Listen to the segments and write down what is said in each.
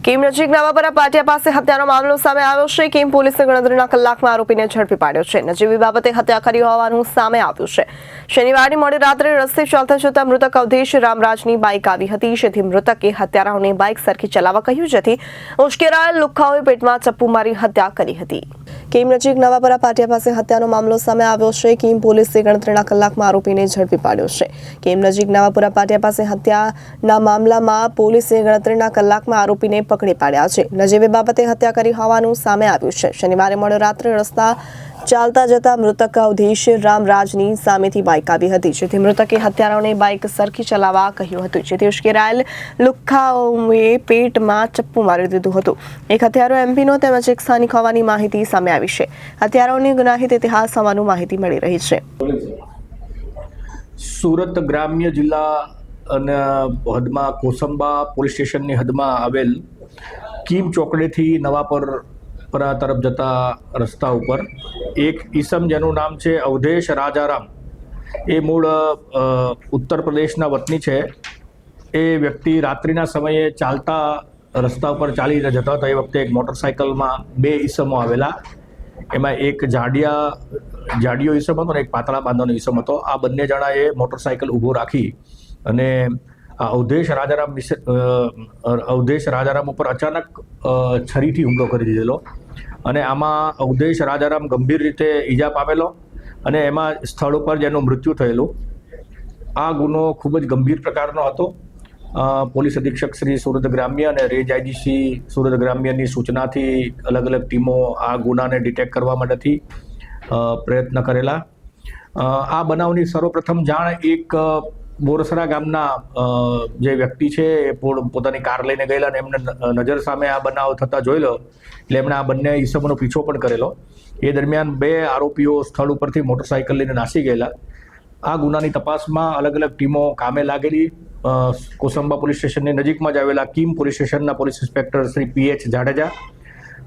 કીમ નજીક નવાપરા પાટિયા પાસે હત્યાનો મામલો સામે આવ્યો છે। કીમ પોલીસે ગણતરીના કલાકમાં આરોપીને ઝડપી પાડ્યો છે। નજીવી બાબતે હત્યા કરી હોવાનું સામે આવ્યું છે। શનિવારની મોડી રાત્રે રસ્તે ચાલતા જતા મૃતક અવધેશ રામરાજની બાઇક આવી હતી, જેથી મૃતકે હત્યારાઓને બાઇક સરખી ચલાવવા કહ્યું, જેથી ઉશ્કેરાયેલ લુખ્ખાઓએ પેટમાં ચપ્પુ મારી હત્યા કરી હતી। કીમ નજીક નવાપરા પાટિયા પાસે હત્યાનો મામલો સામે આવ્યો છે। કીમ પોલીસે ગણતરીના કલાકમાં આરોપીને ઝડપી પાડ્યો છે। કીમ નજીક નવાપરા પાટિયા પાસે હત્યાના મામલામાં પોલીસે ગણતરીના કલાકમાં આરોપીને પકડી પાડ્યા છે। નજીવી બાબતે હત્યા કરી હોવાનું સામે આવ્યું છે। શનિવારે મોડી રાત્રે રસ્તા ચાલતા જતા મૃતક અવધેશ રામરાજની સામેથી બાઇક આવી હતી, જેથી મૃતકે હત્યારાઓને બાઇક સરખી ચલાવવા કહ્યું હતું, જેથી ઉશ્કેરાયેલ લુખ્ખાઓએ પેટમાં ચપ્પુ મારી દીધું હતું। એક હત્યારો એમપીનો તેમજ એક સ્થાનિક હોવાની માહિતી સામે આવી છે। હત્યારાઓની ગુનાહિત ઇતિહાસ હોવાનું માહિતી મળી રહી છે। સુરત ગ્રામ્ય જિલ્લા અને હદમાં કોસંબા પોલીસ સ્ટેશનની હદમાં આવેલ કીમ ચોકડીથી નવાપરા તરફ જતા રસ્તા ઉપર એક ઈસમ જેનું નામ છે અવધેશ રાજારામ, એ મૂળ ઉત્તર પ્રદેશના વતની છે। એ વ્યક્તિ રાત્રિના સમયે ચાલતા રસ્તા ઉપર ચાલી જતા હતા। એ વખતે એક મોટરસાઇકલમાં બે ઈસમો આવેલા, એમાં એક જાડિયો ઈસમ હતો ને એક પાતળા બાંધાનો ઈસમ હતો। આ બંને જણાએ મોટરસાઇકલ ઊભો રાખી અને અવધેશ રાજારામ ઉપર અચાનક છરીથી હુમલો કરી દીધેલો અને આમાં અવધેશ રાજારામ ગંભીર રીતે ઈજા પામેલો અને એમાં સ્થળ ઉપર જેનું મૃત્યુ થયેલું। આ ગુનો ખૂબ જ ગંભીર પ્રકારનો હતો। પોલીસ અધિક્ષક શ્રી સુરત ગ્રામ્ય અને રેન્જ આઈજીસી સુરત ગ્રામ્યની સૂચનાથી અલગ અલગ ટીમો આ ગુનાને ડિટેક્ટ કરવા માટેથી પ્રયત્ન કરેલા। આ બનાવની સર્વપ્રથમ જાણ એક બોરસરા ગામના જે વ્યક્તિ છે એ પોતાની કાર લઈને ગયેલા અને એમને નજર સામે આ બનાવ થતા જોયેલો, એટલે એમણે આ બંને ઈસમોનો પીછો પણ કરેલો। એ દરમિયાન બે આરોપીઓ સ્થળ ઉપરથી મોટરસાઇકલ લઈને નાસી ગયેલા। આ ગુનાની તપાસમાં અલગ અલગ ટીમો કામે લાગેલી। કોસંબા પોલીસ સ્ટેશનની નજીકમાં જ આવેલા કીમ પોલીસ સ્ટેશનના police inspector Shri PH Jadeja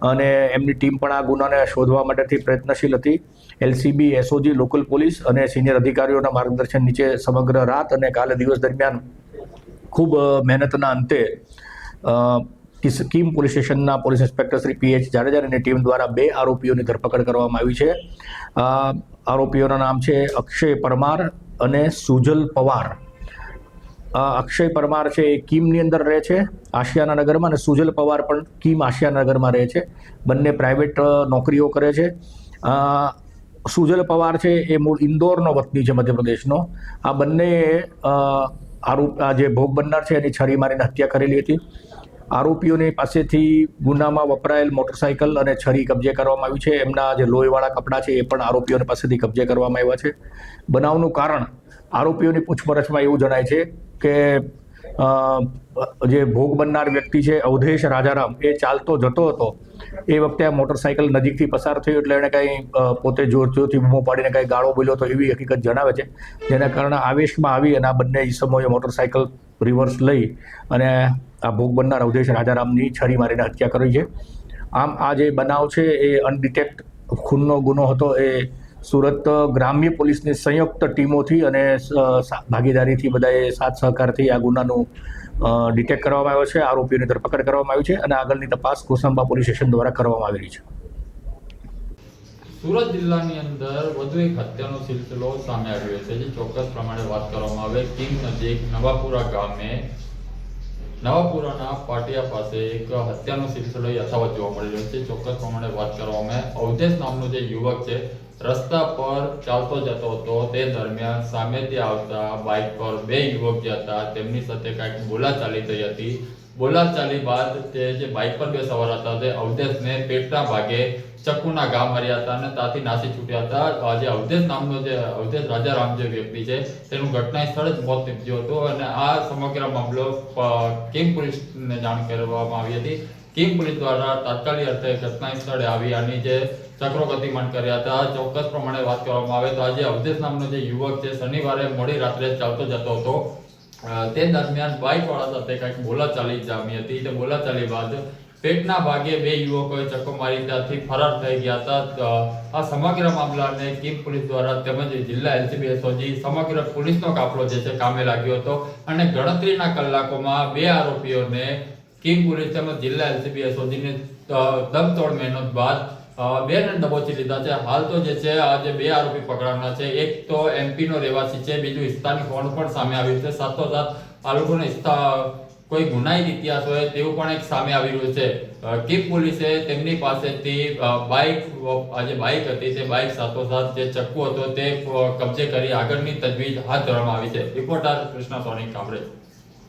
અને એમની ટીમ પણ આ ગુનાને શોધવા માટેથી પ્રયત્નશીલ હતી। LCB, SOG, લોકલ પોલીસ અને સિનિયર અધિકારીઓના માર્ગદર્શન નીચે સમગ્ર રાત અને કાલે દિવસ દરમિયાન ખૂબ મહેનતના અંતે કીમ પોલીસ સ્ટેશનના police inspector Shri PH Jadeja અને ટીમ દ્વારા બે આરોપીઓની ધરપકડ કરવામાં આવી છે। આરોપીઓના નામ છે અક્ષય પરમાર અને સુજલ પવાર। અક્ષય પરમાર છે એ કીમની અંદર રહે છે આશિયાના નગરમાં, અને સુજલ પવાર પણ કીમ આશિયા નગરમાં રહે છે। બંને પ્રાઇવેટ નોકરીઓ કરે છે। સુજલ પવાર છે એ મૂળ ઇન્દોરનો વતની છે, મધ્યપ્રદેશનો। આ બંને આ જે ભોગ બનનાર છે એની છરી મારીને હત્યા કરેલી હતી। આરોપીઓની પાસેથી ગુનામાં વપરાયેલ મોટરસાઇકલ અને છરી કબજે કરવામાં આવી છે। એમના જે લોહીવાળા કપડાં છે એ પણ આરોપીઓની પાસેથી કબજે કરવામાં આવ્યા છે। બનાવનું કારણ આરોપીઓની પૂછપરછમાં એવું જણાય છે કે જે ભોગ બનનાર વ્યક્તિ છે અવધેશ રાજારામ, એ ચાલતો જતો હતો એ વખતે આ મોટરસાઇકલ નજીકથી પસાર થયું, એટલે એણે કંઈ પોતે જોરથી બૂમો પાડીને કંઈ ગાળો બોલ્યો તો એવી હકીકત જણાવે છે, જેના કારણે આવેશમાં આવી અને આ બંને ઈસમોએ મોટરસાઇકલ રિવર્સ લઈ અને આ ભોગ બનનાર અવધેશ રાજારામની છરી મારીને હત્યા કરી છે। આમ આ જે બનાવ છે એ અનડિટેક્ટ ખૂનનો ગુનો હતો। એ સુરત ગ્રામ્ય પોલીસની સંયુક્ત ટીમોથી અને ભાગીદારીથી બધાએ સાથ સહકારથી આ ગુનાનું ડિટેક્ટ કરવામાં આવ્યો છે। આરોપીઓની ધરપકડ કરવામાં આવી છે અને આગળની તપાસ કોસંબા પોલીસ સ્ટેશન દ્વારા કરવામાં આવી રહી છે। સુરત જિલ્લાની અંદર વધુ એક હત્યાનો સિલસિલો સામે આવ્યો છે। જે ચોક્કસ પ્રમાણે વાત કરવામાં આવે, કીમ નજીક નવાપુરા ગામે નવાપુરાના પાટિયા પાસે એક હત્યાનો સિલસિલો યથાવત જોવા મળી રહ્યો છે। ચોક્કસ પ્રમાણે વાત કરવામાં અવધેશ નામનો જે યુવક છે રસ્તા પર ચાલતો જતો હતો, તે દરમિયાન સામેથી આવતા બાઇક પર બે યુવક જે હતા તેમની સાથે કાંઈક બોલાચાલી થઈ હતી। બોલાચાલી બાદ તે જે બાઇક પર બે સવાર હતા તે અવધેશને પેટના ભાગે ચક્કુના ઘા માર્યા હતા અને ત્યાંથી નાસી છૂટ્યા હતા। જે અવધેશ નામનો જે અવધેશ રાજારામ જે વ્યક્તિ છે તેનું ઘટના સ્થળે જ મોત નીપજ્યું હતું અને આ સમગ્ર મામલો કીમ પોલીસને જાણ કરવામાં આવી હતી। કીમ પોલીસ દ્વારા તાત્કાલિક અર્થે ઘટના સ્થળે આવી આની જે ચક્રો ગતિમાન કર્યા હતા। ચોક્કસ પ્રમાણે વાત કરવામાં આવે તો આજે અવધેશ નામનો જે યુવક છે શનિવારે મોડી રાત્રે ચાલતો જતો હતો, તે દરમિયાન બાઇક વાળા સાથે કંઈક બોલાચાલી જામી હતી। તે બોલાચાલી બાદ પેટના ભાગે બે યુવકોએ ચક્કો મારી ત્યાંથી ફરાર થઈ ગયા હતા। આ સમગ્ર મામલાને કીમ પોલીસ દ્વારા તેમજ જિલ્લા LCB SOG સમગ્ર પોલીસનો કાફલો જે છે કામે લાગ્યો હતો અને ગણતરીના કલાકોમાં બે આરોપીઓને કિંગ પોલીસ તેમજ જિલ્લા એલસીબીએ શોધીને દમતોડ મહેનત બાદ બેને દબોચી લીધા છે. હાલ તો જે છે આજે 2 આરોપી પકડાના છે. એક તો એમપી નો રહેવાસી છે, બીજું સ્થાનિક હોવાનું પણ સામે આવ્યું છે. સાથોસાથ આ લોકોને કોઈ ગુનાહિત ઇતિહાસ હોય તેવું પણ એક સામે આવી રહ્યું છે. કિંગ પોલીસે તેમની પાસેથી બાઇક હતી તે બાઇક સાથોસાથ જે ચક્કુ હતો તે કબજે કરી આગળની તજવીજ હાથ ધરવામાં આવી છે. રિપોર્ટર કૃષ્ણ સોની કામરેજ.